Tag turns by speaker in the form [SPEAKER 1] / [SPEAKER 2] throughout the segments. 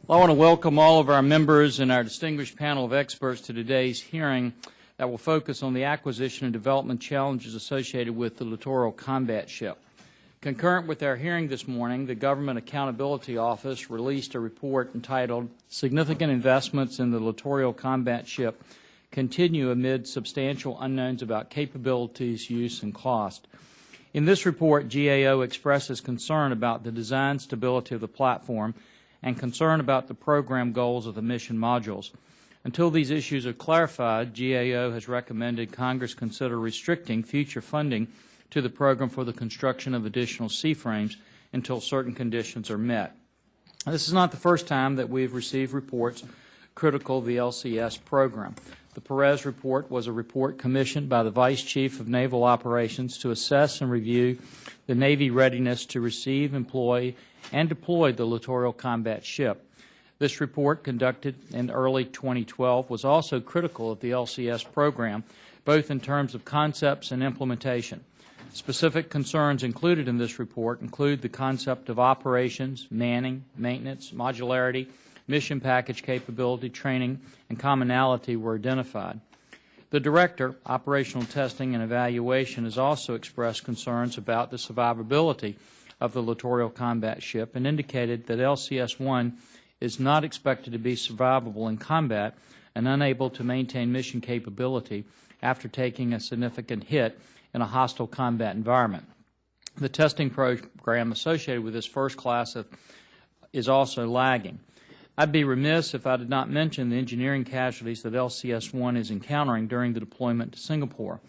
[SPEAKER 1] Well, I want to welcome all of our members and our distinguished panel of experts to today's hearing that will focus on the acquisition and development challenges associated with the Littoral Combat Ship. Concurrent with our hearing this morning, the Government Accountability Office released a report entitled Significant Investments in the Littoral Combat Ship Continue Amid Substantial Unknowns About Capabilities, Use, and Cost. In this report, GAO expresses concern about the design stability of the platform and concern about the program goals of the mission modules. Until these issues are clarified, GAO has recommended Congress consider restricting future funding to the program for the construction of additional C-frames until certain conditions are met. This is not the first time that we have received reports critical of the LCS program. The Perez report was a report commissioned by the Vice Chief of Naval Operations to assess and review the Navy readiness to receive, employ, and deploy the Littoral Combat Ship. This report, conducted in early 2012, was also critical of the LCS program, both in terms of concepts and implementation. Specific concerns included in this report include the concept of operations, manning, maintenance, modularity, mission package capability, training, and commonality were identified. The Director, Operational Testing and Evaluation, has also expressed concerns about the survivability of the Littoral Combat Ship and indicated that LCS-1 is not expected to be survivable in combat and unable to maintain mission capability after taking a significant hit in a hostile combat environment. The testing program associated with this first class is also lagging. I'd be remiss if I did not mention the engineering casualties that LCS-1 is encountering during the deployment to Singapore.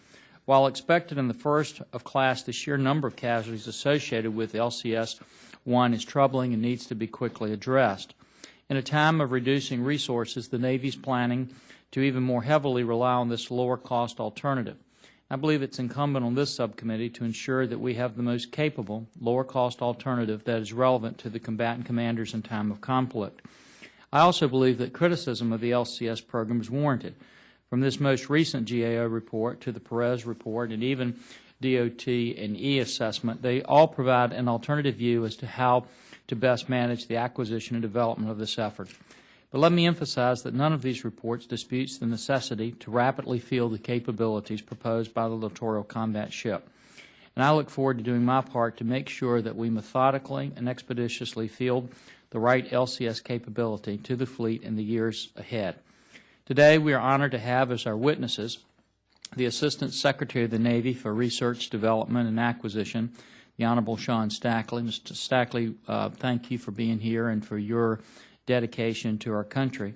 [SPEAKER 1] While expected in the first of class, the sheer number of casualties associated with LCS-1 is troubling and needs to be quickly addressed. In a time of reducing resources, the Navy is planning to even more heavily rely on this lower-cost alternative. I believe it's incumbent on this subcommittee to ensure that we have the most capable, lower-cost alternative that is relevant to the combatant commanders in time of conflict. I also believe that criticism of the LCS program is warranted. From this most recent GAO report to the Perez report and even DOT and E assessment, they all provide an alternative view as to how to best manage the acquisition and development of this effort. But let me emphasize that none of these reports disputes the necessity to rapidly field the capabilities proposed by the Littoral Combat Ship. And I look forward to doing my part to make sure that we methodically and expeditiously field the right LCS capability to the fleet in the years ahead. Today, we are honored to have as our witnesses the Assistant Secretary of the Navy for Research, Development, and Acquisition, the Honorable Sean Stackley. Mr. Stackley, thank you for being here and for your dedication to our country.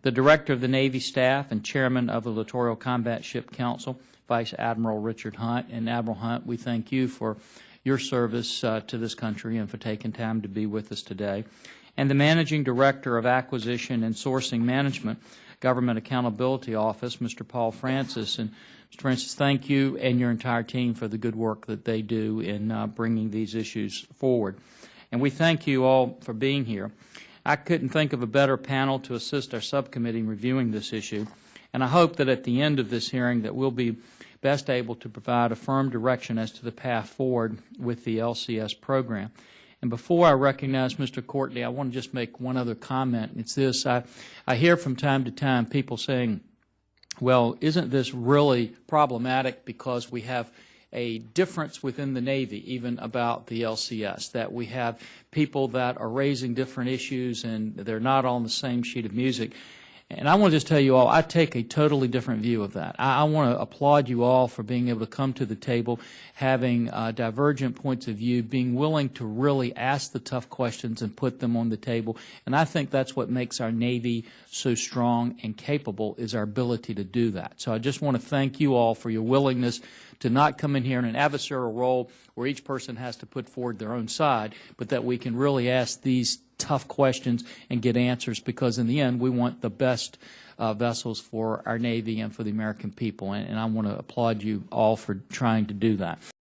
[SPEAKER 1] The Director of the Navy Staff and Chairman of the Littoral Combat Ship Council, Vice Admiral Richard Hunt. And Admiral Hunt, we thank you for your service to this country and for taking time to be with us today. And the Managing Director of Acquisition and Sourcing Management, Government Accountability Office, Mr. Paul Francis. And Mr. Francis, thank you and your entire team for the good work that they do in bringing these issues forward. And we thank you all for being here. I couldn't think of a better panel to assist our subcommittee in reviewing this issue, and I hope that at the end of this hearing that we'll be best able to provide a firm direction as to the path forward with the LCS program. And before I recognize Mr. Courtney, I want to just make one other comment. It's this: I hear from time to time people saying, well, isn't this really problematic because we have a difference within the Navy even about the LCS, that we have people that are raising different issues and they're not on the same sheet of music. And I want to just tell you all, I take a totally different view of that. I want to applaud you all for being able to come to the table, having divergent points of view, being willing to really ask the tough questions and put them on the table. And I think that's what makes our Navy so strong and capable, is our ability to do that. So I just want to thank you all for your willingness to not come in here in an adversarial role where each person has to put forward their own side, but that we can really ask these tough questions and get answers, because in the end we want the best vessels for our Navy and for the American people, and I want to applaud you all for trying to do that.